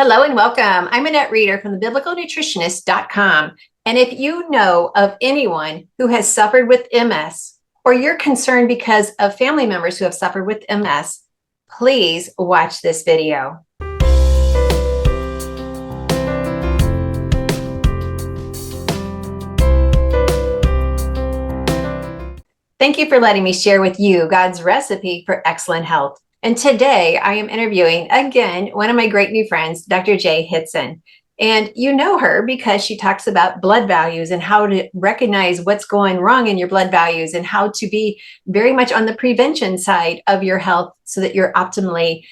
Hello and welcome. I'm Annette Reeder from thebiblicalnutritionist.com. And if you know of anyone who has suffered with MS, or you're concerned because of family members who have suffered with MS, please watch this video. Thank you for letting me share with you God's recipe for excellent health. And today I am interviewing again one of my great new friends, Dr. Jay Hitson. And you know her because she talks about blood values and how to recognize what's going wrong in your blood values and how to be very much on the prevention side of your health so that you're optimally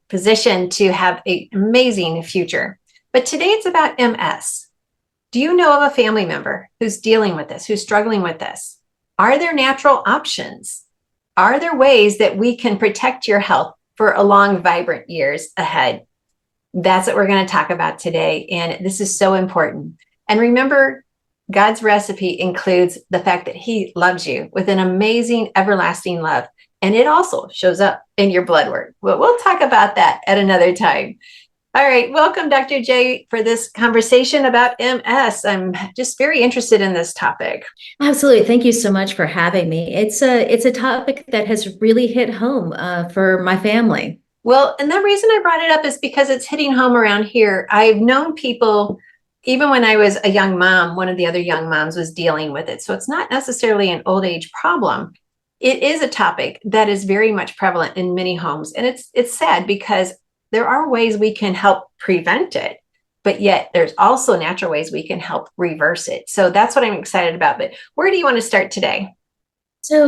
positioned to have an amazing future. But today it's about MS. Do you know of a family member who's dealing with this, who's struggling with this? Are there natural options? Are there ways that we can protect your health for a long, vibrant years ahead? That's what we're going to talk about today. And this is so important. And remember, God's recipe includes the fact that He loves you with an amazing, everlasting love. And it also shows up in your blood work. But we'll talk about that at another time. All right, welcome, Dr. J, for this conversation about MS. I'm just very interested in this topic. Absolutely. Thank you so much for having me. It's a topic that has really hit home for my family. Well, and the reason I brought it up is because it's hitting home around here. I've known people, even when I was a young mom, one of the other young moms was dealing with it. So it's not necessarily an old age problem. It is a topic that is very much prevalent in many homes. And it's sad because there are ways we can help prevent it, but yet there's also natural ways we can help reverse it. So that's what I'm excited about. But where do you want to start today? So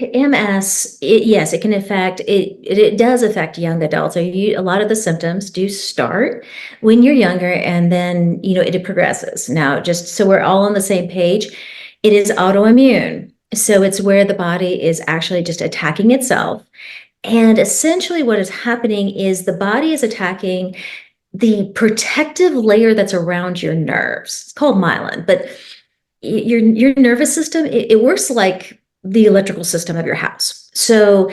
MS, yes, it can affect it does affect young adults. So a lot of the symptoms do start when you're younger, and then it progresses. Now, just so we're all on the same page, it is autoimmune. So it's where the body is actually just attacking itself. And essentially what is happening is the body is attacking the protective layer that's around your nerves. It's called myelin, but your nervous system, it works like the electrical system of your house. So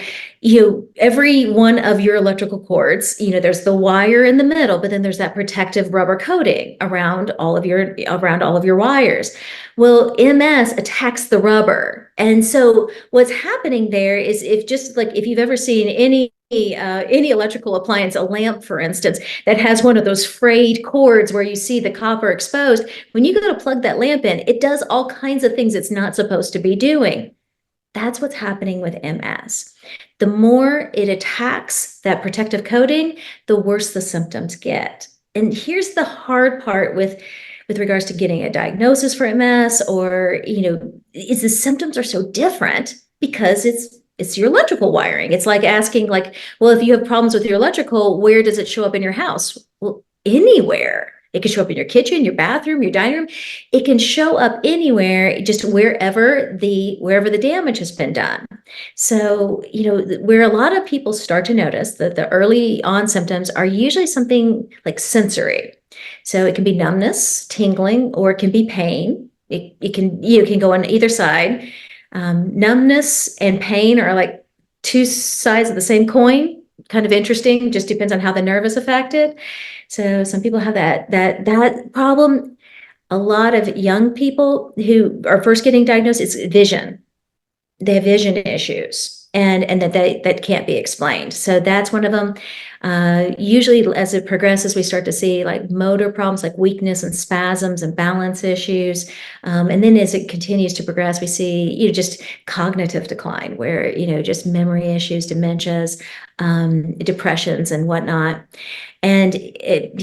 every one of your electrical cords, there's the wire in the middle, but then there's that protective rubber coating around all of your wires. Well, MS attacks the rubber. And so what's happening there is, if you've ever seen any electrical appliance, a lamp, for instance, that has one of those frayed cords where you see the copper exposed, when you go to plug that lamp in, it does all kinds of things it's not supposed to be doing. That's what's happening with MS. The more it attacks that protective coating, the worse the symptoms get. And here's the hard part with regards to getting a diagnosis for MS, is the symptoms are so different because it's your electrical wiring. It's like asking, well, if you have problems with your electrical, where does it show up in your house? Well, anywhere. It can show up in your kitchen, your bathroom, your dining room. It can show up anywhere, just wherever the damage has been done. So, where a lot of people start to notice that the early on symptoms are usually something like sensory. So it can be numbness, tingling, or it can be pain. It can go on either side. Numbness and pain are like two sides of the same coin. Kind of interesting, just depends on how the nerve is affected. So some people have that problem. A lot of young people who are first getting diagnosed, it's vision. They have vision issues, and that can't be explained. So that's one of them. Usually as it progresses, we start to see like motor problems, like weakness and spasms and balance issues. And then as it continues to progress, we see, just cognitive decline where, just memory issues, dementias, depressions and whatnot. And it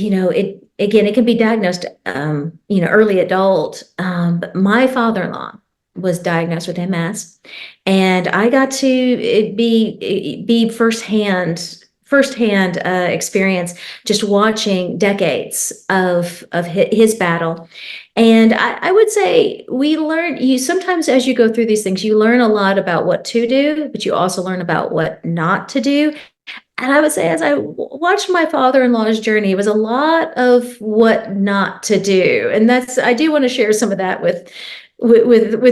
can be diagnosed, early adult. But my father-in-law was diagnosed with MS, and I got to be firsthand experience just watching decades of his battle. And I would say you sometimes, as you go through these things, you learn a lot about what to do, but you also learn about what not to do. And I would say, as I watched my father-in-law's journey, it was a lot of what not to do. And I do want to share some of that with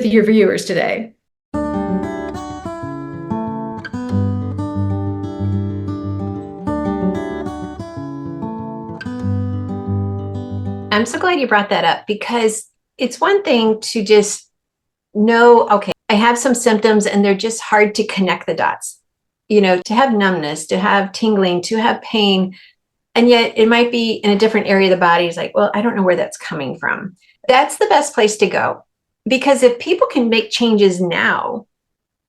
your viewers today. I'm so glad you brought that up because it's one thing to just know, okay, I have some symptoms and they're just hard to connect the dots. To have numbness, to have tingling, to have pain, and yet it might be in a different area of the body. It's like, well, I don't know where that's coming from. That's the best place to go because if people can make changes now,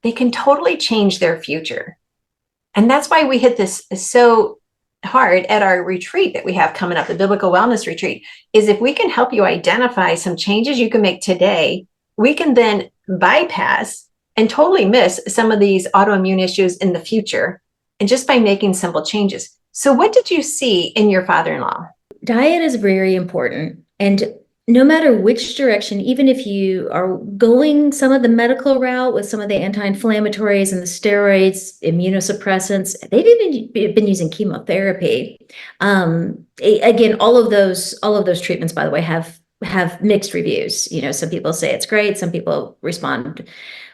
they can totally change their future. And that's why we hit this so hard at our retreat that we have coming up, the biblical wellness retreat, is if we can help you identify some changes you can make today, we can then bypass and totally miss some of these autoimmune issues in the future. And just by making simple changes. So what did you see in your father-in-law? Diet is very important. And no matter which direction, even if you are going some of the medical route with some of the anti-inflammatories and the steroids, immunosuppressants, they've even been using chemotherapy. Again, all of those treatments, by the way, have mixed reviews. Some people say it's great, some people respond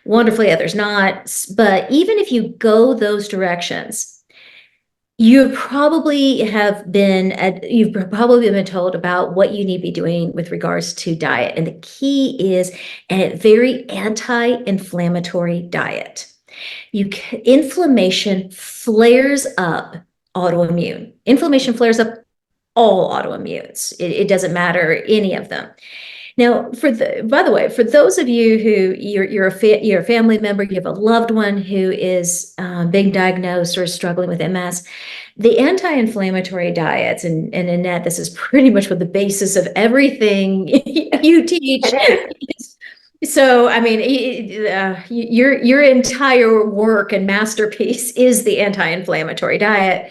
wonderfully, others not. But even if you go those directions, you've probably been told about what you need to be doing with regards to diet. And the key is a very anti-inflammatory diet. Inflammation flares up autoimmune. Inflammation flares up all autoimmunes. It doesn't matter any of them. Now, by the way, for those of you who you're a family member, you have a loved one who is being diagnosed or struggling with MS, the anti-inflammatory diets, and Annette, this is pretty much what the basis of everything you teach. So, I mean, your entire work and masterpiece is the anti-inflammatory diet.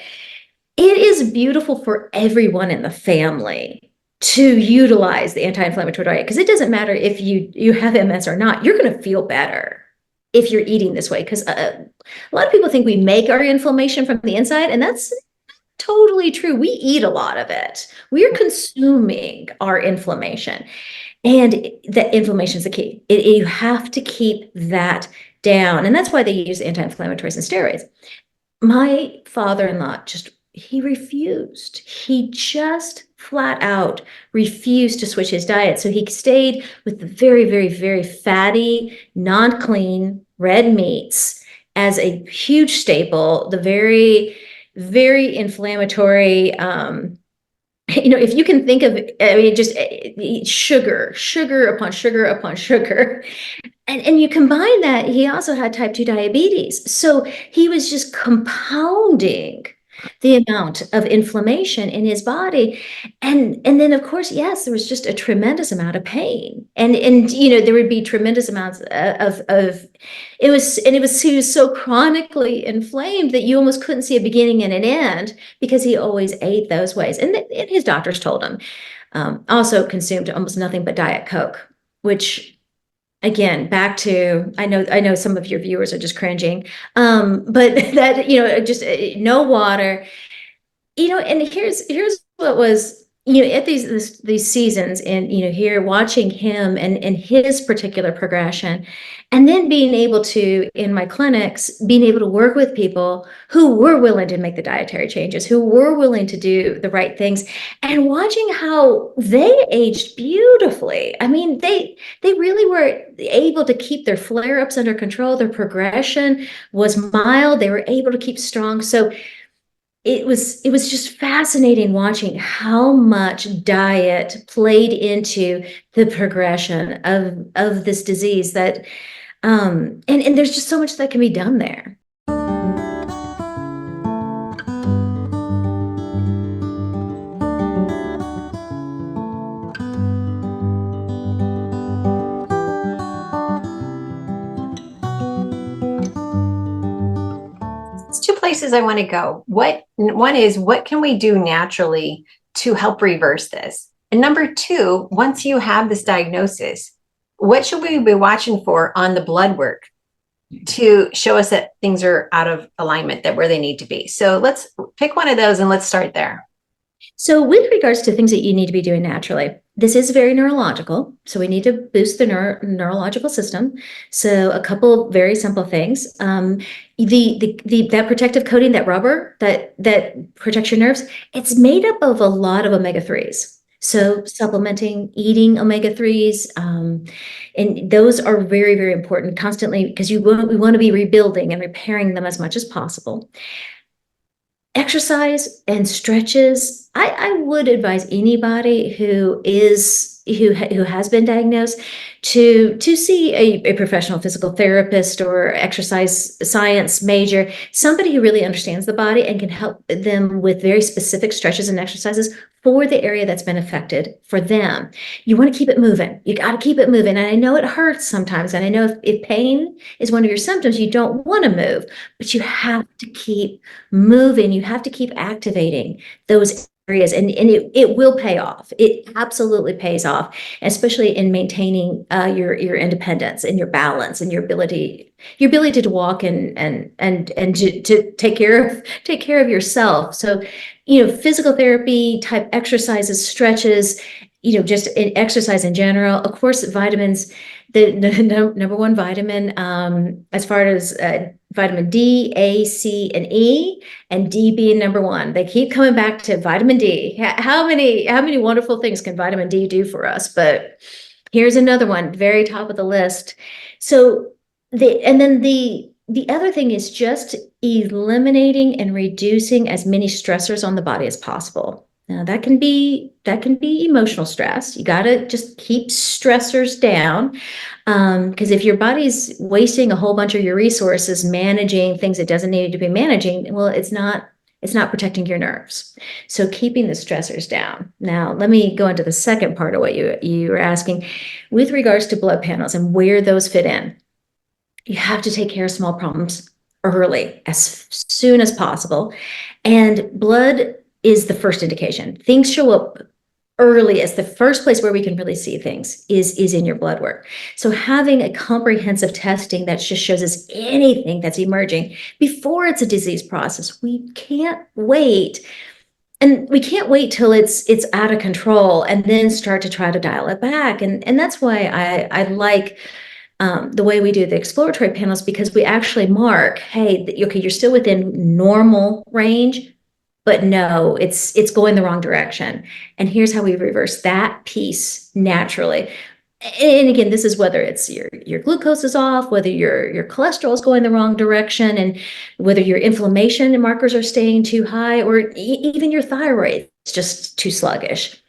It is beautiful for everyone in the family to utilize the anti-inflammatory diet because it doesn't matter if you have MS or not, you're going to feel better if you're eating this way. Because a lot of people think we make our inflammation from the inside, and that's totally true. We eat a lot of it. We're consuming our inflammation, and the inflammation is the key. You have to keep that down, and that's why they use anti-inflammatories and steroids. My father-in-law he refused. He just flat out refused to switch his diet. So he stayed with the very, very, very fatty, non-clean red meats as a huge staple, the very, very inflammatory, if you can think of, I mean, just sugar upon sugar upon sugar. And you combine that, he also had type 2 diabetes. So he was just compounding the amount of inflammation in his body. And then of course, yes, there was just a tremendous amount of pain. And there would be tremendous amounts of he was so chronically inflamed that you almost couldn't see a beginning and an end because he always ate those ways. And his doctors told him, also consumed almost nothing but Diet Coke, which, again, back to, I know some of your viewers are just cringing, but that, just no water, and here's what was, at these seasons, and, here watching him and his particular progression, and then being able to, in my clinics, being able to work with people who were willing to make the dietary changes, who were willing to do the right things, and watching how they aged beautifully. I mean, they really were able to keep their flare-ups under control. Their progression was mild. They were able to keep strong. So it was just fascinating watching how much diet played into the progression of this disease that and there's just so much that can be done there. It's two places I want to go. One is what can we do naturally to help reverse this? And number two, once you have this diagnosis, what should we be watching for on the blood work to show us that things are out of alignment, that where they need to be? So let's pick one of those and let's start there. So with regards to things that you need to be doing naturally, this is very neurological. So we need to boost the neurological system. So a couple very simple things. That protective coating, that rubber that protects your nerves, it's made up of a lot of omega-3s. So supplementing, eating omega-3s, and those are very, very important constantly because we want to be rebuilding and repairing them as much as possible. Exercise and stretches. I would advise anybody who has been diagnosed to see a professional physical therapist or exercise science major, somebody who really understands the body and can help them with very specific stretches and exercises for the area that's been affected for them. You want to keep it moving. You got to keep it moving. And I know it hurts sometimes. And I know if pain is one of your symptoms, you don't want to move, but you have to keep moving. You have to keep activating those areas, and it will pay off. It absolutely pays off, especially in maintaining your independence and your balance and your ability to walk and to take care of yourself. So, physical therapy type exercises, stretches, just in exercise in general. Of course, vitamins. The number one vitamin, as far as vitamin D, A, C, and E, and D being number one. They keep coming back to vitamin D. How many wonderful things can vitamin D do for us? But here's another one, very top of the list. So the other thing is just eliminating and reducing as many stressors on the body as possible. Now that can be emotional stress. You got to just keep stressors down. Because if your body's wasting a whole bunch of your resources managing things it doesn't need to be managing, well, it's not protecting your nerves. So keeping the stressors down. Now, let me go into the second part of what you were asking with regards to blood panels and where those fit in. You have to take care of small problems early, as soon as possible. And blood is the first indication. Things show up early as the first place where we can really see things is in your blood work. So having a comprehensive testing that just shows us anything that's emerging before it's a disease process, we can't wait. And we can't wait till it's out of control and then start to try to dial it back. And that's why I like the way we do the exploratory panels, because we actually mark, hey, okay, you're still within normal range, but no, it's going the wrong direction. And here's how we reverse that piece naturally. And again, this is whether it's your glucose is off, whether your cholesterol is going the wrong direction, and whether your inflammation markers are staying too high, or even your thyroid is just too sluggish.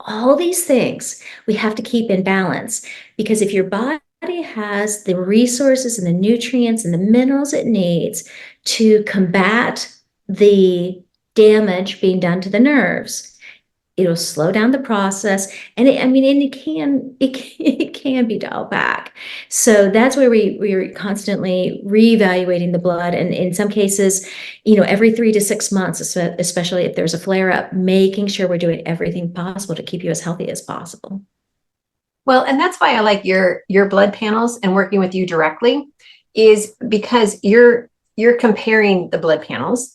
All these things we have to keep in balance, because if your body has the resources and the nutrients and the minerals it needs to combat the damage being done to the nerves, it'll slow down the process. And it can be dialed back. So that's where we're constantly reevaluating the blood. And in some cases, every 3 to 6 months, especially if there's a flare up, making sure we're doing everything possible to keep you as healthy as possible. Well, and that's why I like your blood panels and working with you directly, is because you're comparing the blood panels.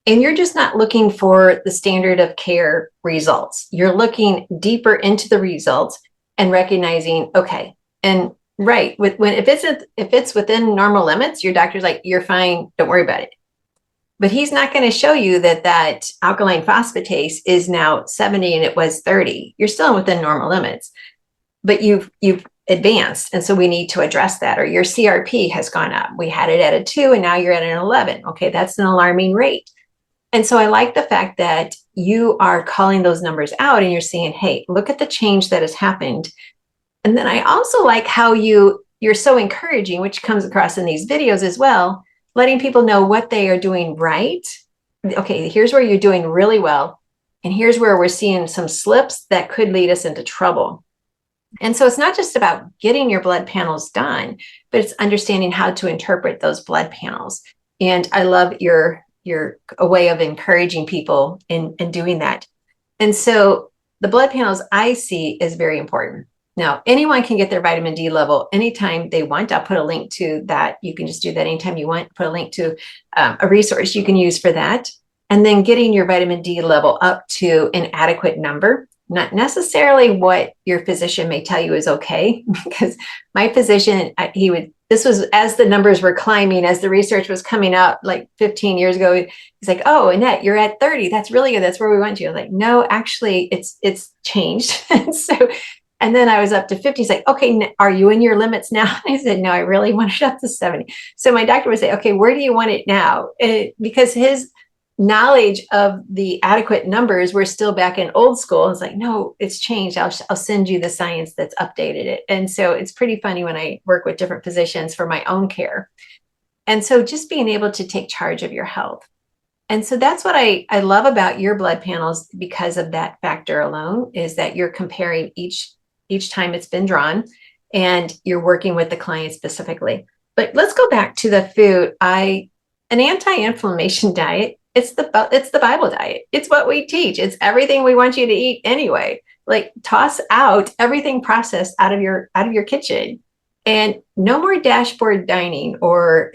And you're just not looking for the standard of care results. You're looking deeper into the results and recognizing, okay, and right, if it's within normal limits, your doctor's like, you're fine, don't worry about it. But he's not going to show you that alkaline phosphatase is now 70 and it was 30. You're still within normal limits, but you've advanced, and so we need to address that. Or your CRP has gone up. We had it at a 2 and now you're at an 11. Okay, that's an alarming rate. And so I like the fact that you are calling those numbers out and you're saying, hey, look at the change that has happened. And then I also like how you're so encouraging, which comes across in these videos as well, letting people know what they are doing right. Okay, here's where you're doing really well. And here's where we're seeing some slips that could lead us into trouble. And so it's not just about getting your blood panels done, but it's understanding how to interpret those blood panels. And I love your a way of encouraging people in doing that. And so the blood panels I see is very important. Now, anyone can get their vitamin D level anytime they want. I'll put a link to that. You can just do that anytime you want. Put a link to a resource you can use for that. And then getting your vitamin D level up to an adequate number not necessarily what your physician may tell you is okay. Because my physician, he would, this was as the numbers were climbing, as the research was coming out like 15 years ago. He's like, "Oh, Annette, you're at 30. That's really good. That's where we want you." I was like, "No, actually, it's changed." And so, and then I was up to 50. He's like, "Okay, are you in your limits now?" And I said, "No, I really want it up to 70." So my doctor would say, "Okay, where do you want it now?" Because his knowledge of the adequate numbers were still back in old school. It's like, "No, it's changed. I'll send you the science that's updated it." And so it's pretty funny when I work with different physicians for my own care. And so just being able to take charge of your health. And so that's what I love about your blood panels, because of that factor alone, is that you're comparing each time it's been drawn, and you're working with the client specifically. But let's go back to the food. An anti-inflammation diet, it's the Bible diet. It's what we teach. It's everything we want you to eat anyway. Like, toss out everything processed out of your kitchen, and no more dashboard dining or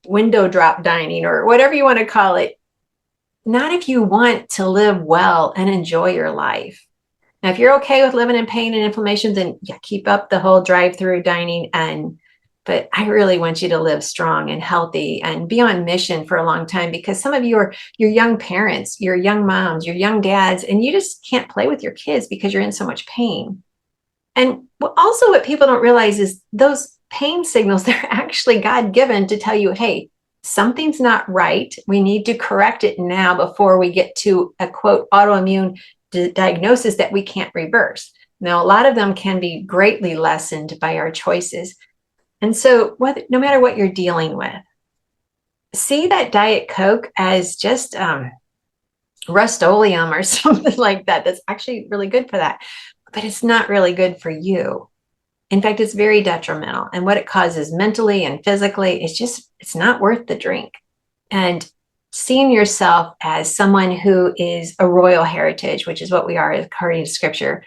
window drop dining or whatever you want to call it. Not if you want to live well and enjoy your life. Now, if you're okay with living in pain and inflammation, then yeah, keep up the whole drive-through dining. But I really want you to live strong and healthy and be on mission for a long time, because some of you are your young parents, your young moms, your young dads, and you just can't play with your kids because you're in so much pain. And also, what people don't realize is those pain signals, they're actually God given to tell you, hey, something's not right. We need to correct it now before we get to a quote autoimmune diagnosis that we can't reverse. Now, a lot of them can be greatly lessened by our choices. And so, no matter what you're dealing with, see that Diet Coke as just Rust-Oleum or something like that. That's actually really good for that, but it's not really good for you. In fact, it's very detrimental. And what it causes mentally and physically, it's not worth the drink. And seeing yourself as someone who is a royal heritage, which is what we are according to scripture,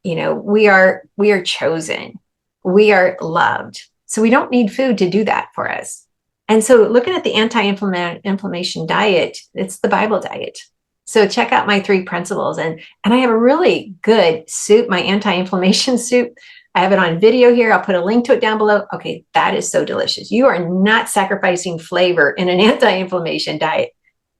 we are chosen. We are loved. So we don't need food to do that for us. And so looking at the anti-inflammation diet, it's the Bible diet. So check out my 3 principles. And I have a really good soup, my anti-inflammation soup. I have it on video here. I'll put a link to it down below. Okay, that is so delicious. You are not sacrificing flavor in an anti-inflammation diet.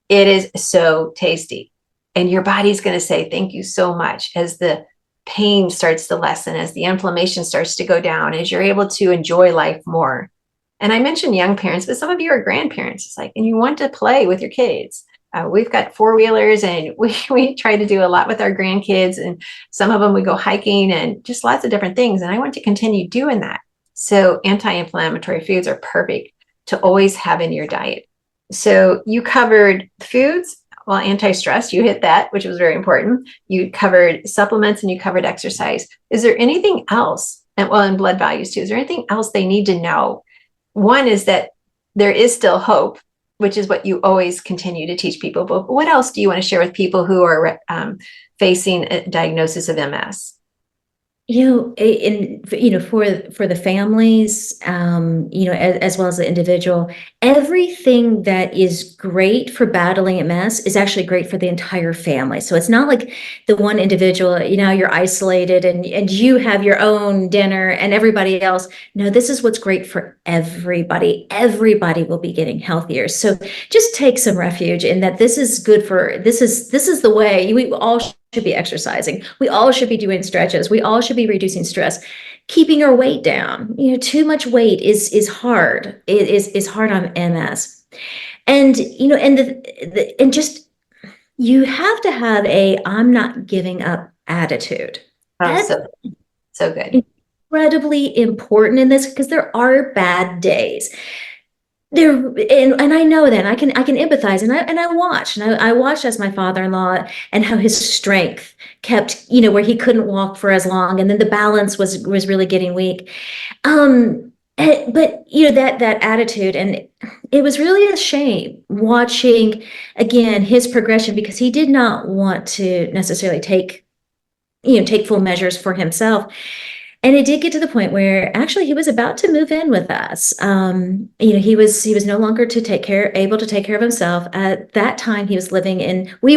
It is so tasty. And your body's going to say, thank you so much, as the pain starts to lessen, as the inflammation starts to go down, as you're able to enjoy life more. And I mentioned young parents, but some of you are grandparents. It's like, and you want to play with your kids. We've got 4-wheelers, and we try to do a lot with our grandkids, and some of them we go hiking and just lots of different things. And I want to continue doing that. So anti-inflammatory foods are perfect to always have in your diet. So you covered foods. Well, anti-stress, you hit that, which was very important. You covered supplements and you covered exercise. Is there anything else? And well, in blood values too, is there anything else they need to know? One is that there is still hope, which is what you always continue to teach people. But what else do you want to share with people who are facing a diagnosis of MS? For the families, as well as the individual, everything that is great for battling MS is actually great for the entire family. So it's not like the one individual, you're isolated and you have your own dinner and everybody else. No, this is what's great for everybody. Everybody will be getting healthier. So just take some refuge in that. This is good for, this is the way we all should be exercising. We all should be doing stretches. We all should be reducing stress, keeping our weight down. Too much weight is hard. It is hard on MS. And and just, you have to have a I'm not giving up attitude. Oh, That's so good. incredibly important in this, because there are bad days there. And I know that I can empathize, and I watched as my father-in-law, and how his strength kept, where he couldn't walk for as long, and then the balance was really getting weak. But that attitude, and it was really a shame watching again his progression, because he did not want to necessarily take full measures for himself. And it did get to the point where actually he was about to move in with us. He was no longer able to take care of himself. At that time, we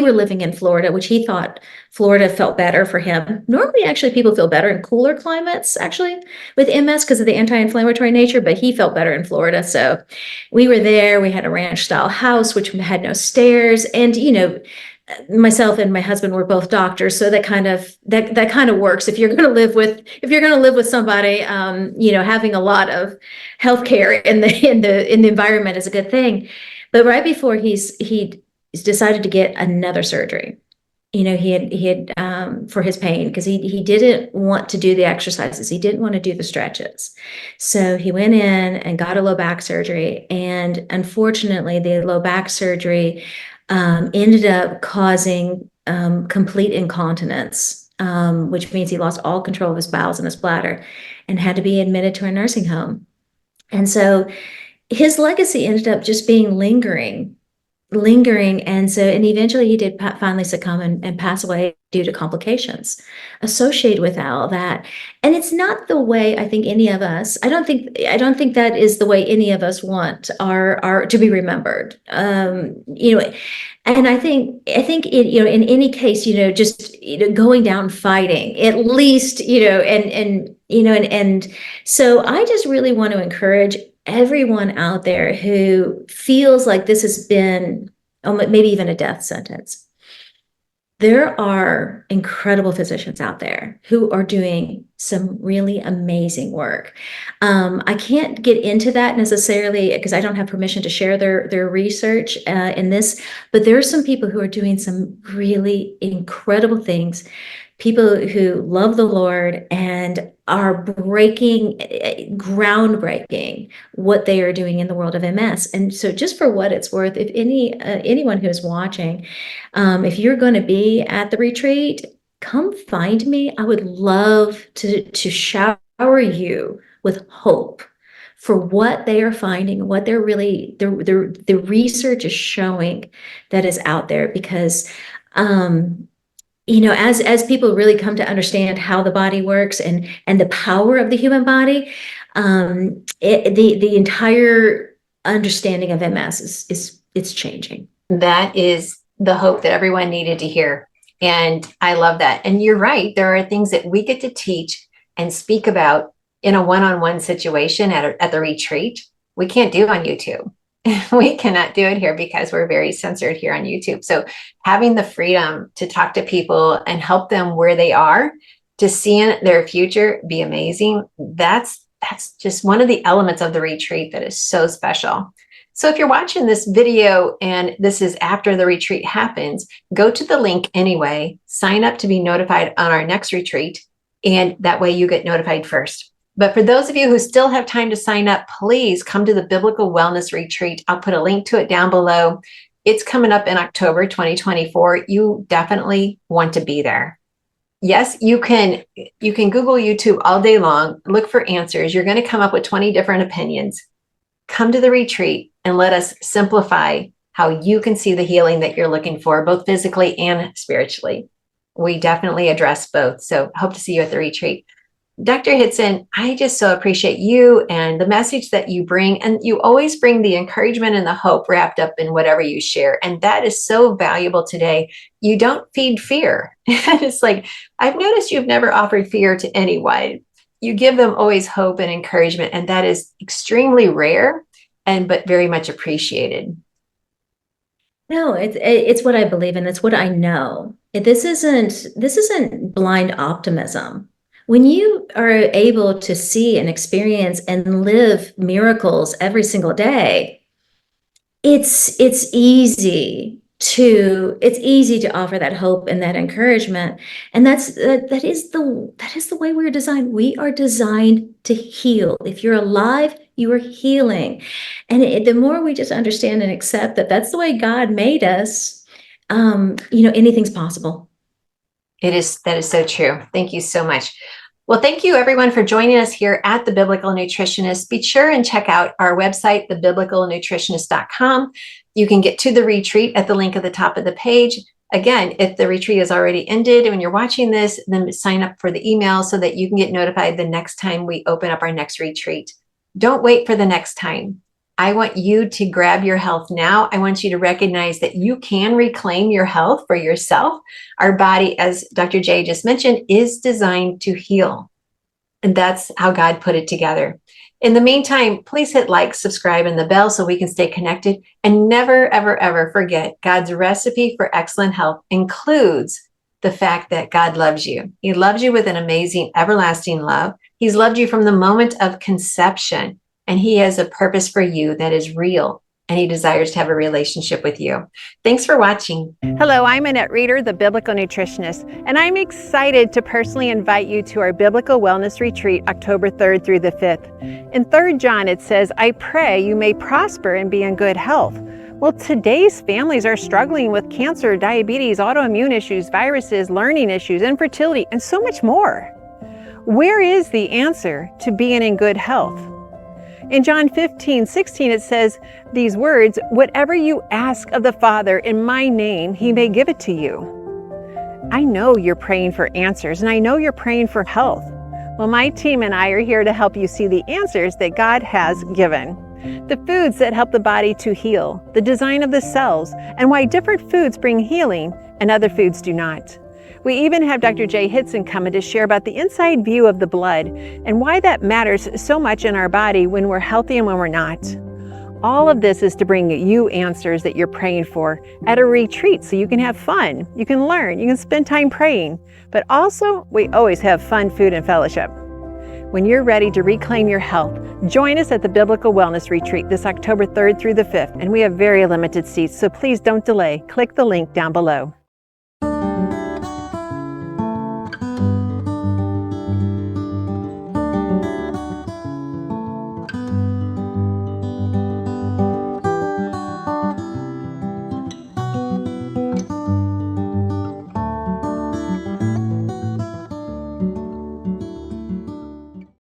were living in Florida, which he thought Florida felt better for him. Normally, actually, people feel better in cooler climates, actually, with MS because of the anti-inflammatory nature, but he felt better in Florida. So we were there. We had a ranch style house, which had no stairs. And, myself and my husband were both doctors, so that kind of works. If you're going to live with somebody, having a lot of healthcare in the environment is a good thing. But right before he decided to get another surgery, he had for his pain, because he didn't want to do the exercises, he didn't want to do the stretches, so he went in and got a low back surgery. And unfortunately, the low back surgery ended up causing complete incontinence, which means he lost all control of his bowels and his bladder and had to be admitted to a nursing home. And so his legacy ended up just being lingering. And eventually he did finally succumb and pass away due to complications associated with all that. And it's not the way I think any of us, I don't think that is the way any of us want our to be remembered. And I think it, in any case, just, going down fighting at least, and so I just really want to encourage everyone out there who feels like this has been maybe even a death sentence. There are incredible physicians out there who are doing some really amazing work. I can't get into that necessarily because I don't have permission to share their research in this, but there are some people who are doing some really incredible things, people who love the Lord and are groundbreaking what they are doing in the world of MS. And so, just for what it's worth, if anyone who's watching, if you're going to be at the retreat, come find me. I would love to shower you with hope for what they are finding, what they're really the research is showing that is out there. Because as people really come to understand how the body works and the power of the human body, the entire understanding of MS it's changing. That is the hope that everyone needed to hear. And I love that. And you're right. There are things that we get to teach and speak about in a one-on-one situation at the retreat. We can't do on YouTube. We cannot do it here because we're very censored here on YouTube. So having the freedom to talk to people and help them where they are, to see their future be amazing, that's just one of the elements of the retreat that is so special. So if you're watching this video and this is after the retreat happens, go to the link anyway, sign up to be notified on our next retreat, and that way you get notified first. But for those of you who still have time to sign up, please come to the Biblical Wellness Retreat. I'll put a link to it down below. It's coming up in October 2024. You definitely want to be there. Yes, you can Google YouTube all day long, look for answers. You're going to come up with 20 different opinions. Come to the retreat and let us simplify how you can see the healing that you're looking for, both physically and spiritually. We definitely address both. So hope to see you at the retreat. Dr. Hitson, I just so appreciate you and the message that you bring. And you always bring the encouragement and the hope wrapped up in whatever you share. And that is so valuable today. You don't feed fear. It's like, I've noticed you've never offered fear to anyone. You give them always hope and encouragement. And that is extremely rare, but very much appreciated. No, it's what I believe in. It's what I know. This isn't blind optimism. When you are able to see and experience and live miracles every single day, it's easy to offer that hope and that encouragement. And that is the way we're designed. We are designed to heal. If you're alive, you are healing. And the more we just understand and accept that that's the way God made us, anything's possible. That is so true. Thank you so much. Well, thank you everyone for joining us here at The Biblical Nutritionist. Be sure and check out our website, thebiblicalnutritionist.com. You can get to the retreat at the link at the top of the page. Again, if the retreat is already ended and when you're watching this, then sign up for the email so that you can get notified the next time we open up our next retreat. Don't wait for the next time. I want you to grab your health now. I want you to recognize that you can reclaim your health for yourself. Our body, as Dr. J just mentioned, is designed to heal. And that's how God put it together. In the meantime, please hit like, subscribe, and the bell so we can stay connected. And never, ever, ever forget God's recipe for excellent health includes the fact that God loves you. He loves you with an amazing, everlasting love. He's loved you from the moment of conception, and He has a purpose for you that is real, and He desires to have a relationship with you. Thanks for watching. Hello, I'm Annette Reeder, the Biblical Nutritionist, and I'm excited to personally invite you to our Biblical Wellness Retreat, October 3rd through the 5th. In 3 John, it says, "I pray you may prosper and be in good health." Well, today's families are struggling with cancer, diabetes, autoimmune issues, viruses, learning issues, infertility, and so much more. Where is the answer to being in good health? In John 15:16, it says these words, "Whatever you ask of the Father in my name, He may give it to you." I know you're praying for answers, and I know you're praying for health. Well, my team and I are here to help you see the answers that God has given. The foods that help the body to heal, the design of the cells, and why different foods bring healing and other foods do not. We even have Dr. Jay Hitson coming to share about the inside view of the blood and why that matters so much in our body when we're healthy and when we're not. All of this is to bring you answers that you're praying for at a retreat so you can have fun, you can learn, you can spend time praying, but also we always have fun, food, and fellowship. When you're ready to reclaim your health, join us at the Biblical Wellness Retreat this October 3rd through the 5th, and we have very limited seats, so please don't delay. Click the link down below.